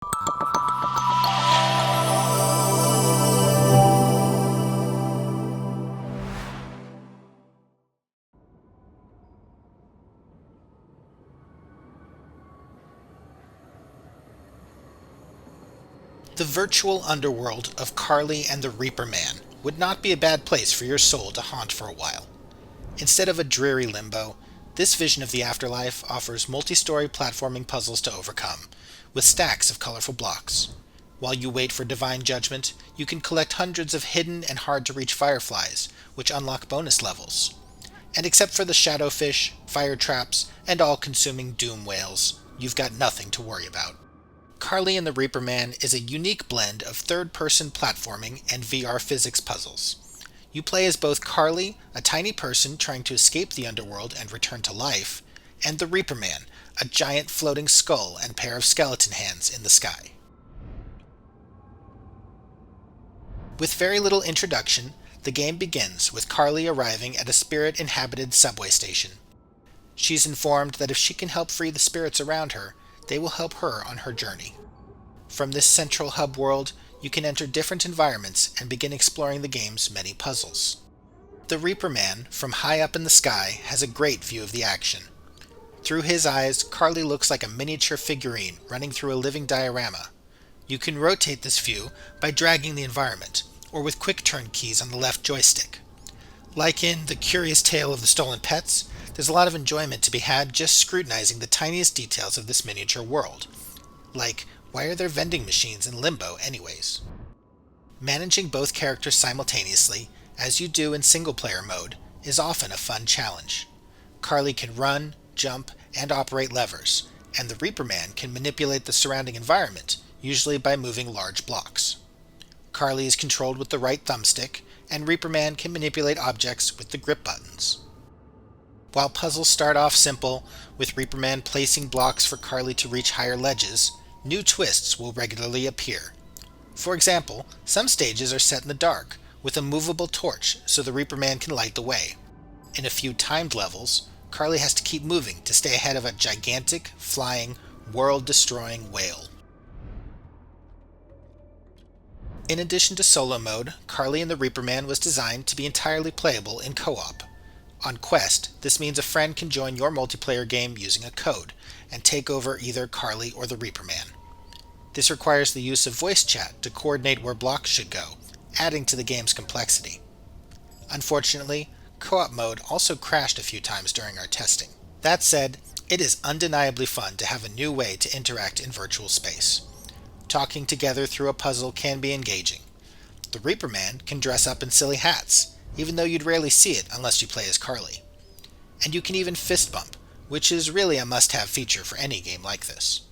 The virtual underworld of Carly and the Reaperman would not be a bad place for your soul to haunt for a while. Instead of a dreary limbo, this vision of the afterlife offers multi-story platforming puzzles to overcome, with stacks of colorful blocks. While you wait for divine judgment, you can collect hundreds of hidden and hard-to-reach fireflies, which unlock bonus levels. And except for the shadowfish, fire traps, and all-consuming doom whales, you've got nothing to worry about. Carly and the Reaperman is a unique blend of third-person platforming and VR physics puzzles. You play as both Carly, a tiny person trying to escape the underworld and return to life, and the Reaperman, a giant floating skull and pair of skeleton hands in the sky. With very little introduction, the game begins with Carly arriving at a spirit-inhabited subway station. She's informed that if she can help free the spirits around her, they will help her on her journey. From this central hub world, you can enter different environments and begin exploring the game's many puzzles. The Reaperman, from high up in the sky, has a great view of the action. Through his eyes, Carly looks like a miniature figurine running through a living diorama. You can rotate this view by dragging the environment, or with quick turn keys on the left joystick. Like in The Curious Tale of the Stolen Pets, there's a lot of enjoyment to be had just scrutinizing the tiniest details of this miniature world. Like, why are there vending machines in Limbo anyways? Managing both characters simultaneously, as you do in single-player mode, is often a fun challenge. Carly can run, jump, and operate levers, and the Reaperman can manipulate the surrounding environment, usually by moving large blocks. Carly is controlled with the right thumbstick, and Reaperman can manipulate objects with the grip buttons. While puzzles start off simple, with Reaperman placing blocks for Carly to reach higher ledges, new twists will regularly appear. For example, some stages are set in the dark, with a movable torch so the Reaperman can light the way. In a few timed levels, Carly has to keep moving to stay ahead of a gigantic, flying, world-destroying whale. In addition to solo mode, Carly and the Reaperman was designed to be entirely playable in co-op. On Quest, this means a friend can join your multiplayer game using a code, and take over either Carly or the Reaperman. This requires the use of voice chat to coordinate where blocks should go, adding to the game's complexity. Unfortunately, co-op mode also crashed a few times during our testing. That said, it is undeniably fun to have a new way to interact in virtual space. Talking together through a puzzle can be engaging. The Reaperman can dress up in silly hats, even though you'd rarely see it unless you play as Carly. And you can even fist bump, which is really a must-have feature for any game like this.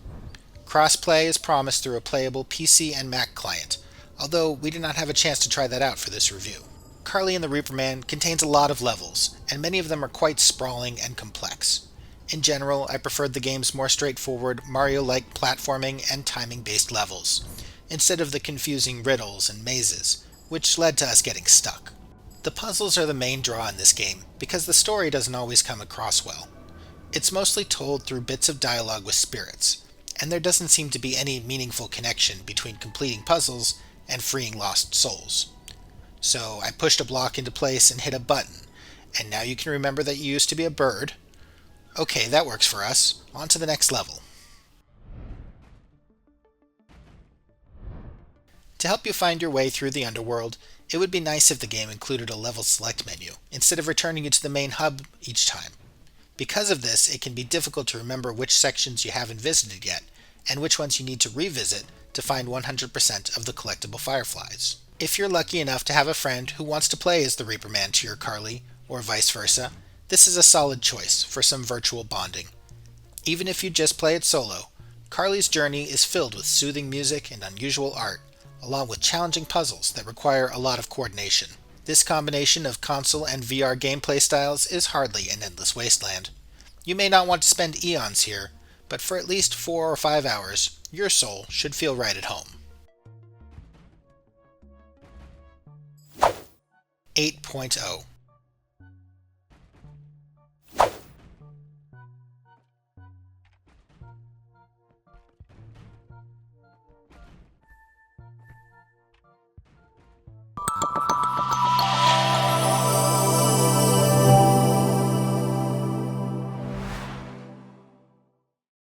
Crossplay is promised through a playable PC and Mac client, although we did not have a chance to try that out for this review. Carly and the Reaperman contains a lot of levels, and many of them are quite sprawling and complex. In general, I preferred the game's more straightforward Mario-like platforming and timing-based levels, instead of the confusing riddles and mazes, which led to us getting stuck. The puzzles are the main draw in this game, because the story doesn't always come across well. It's mostly told through bits of dialogue with spirits, and there doesn't seem to be any meaningful connection between completing puzzles and freeing lost souls. So I pushed a block into place and hit a button, and now you can remember that you used to be a bird. Okay, that works for us. On to the next level. To help you find your way through the underworld, it would be nice if the game included a level select menu, instead of returning you to the main hub each time. Because of this, it can be difficult to remember which sections you haven't visited yet, and which ones you need to revisit to find 100% of the collectible fireflies. If you're lucky enough to have a friend who wants to play as the Reaperman to your Carly, or vice versa, this is a solid choice for some virtual bonding. Even if you just play it solo, Carly's journey is filled with soothing music and unusual art, along with challenging puzzles that require a lot of coordination. This combination of console and VR gameplay styles is hardly an endless wasteland. You may not want to spend eons here, but for at least 4 or 5 hours, your soul should feel right at home. 8.0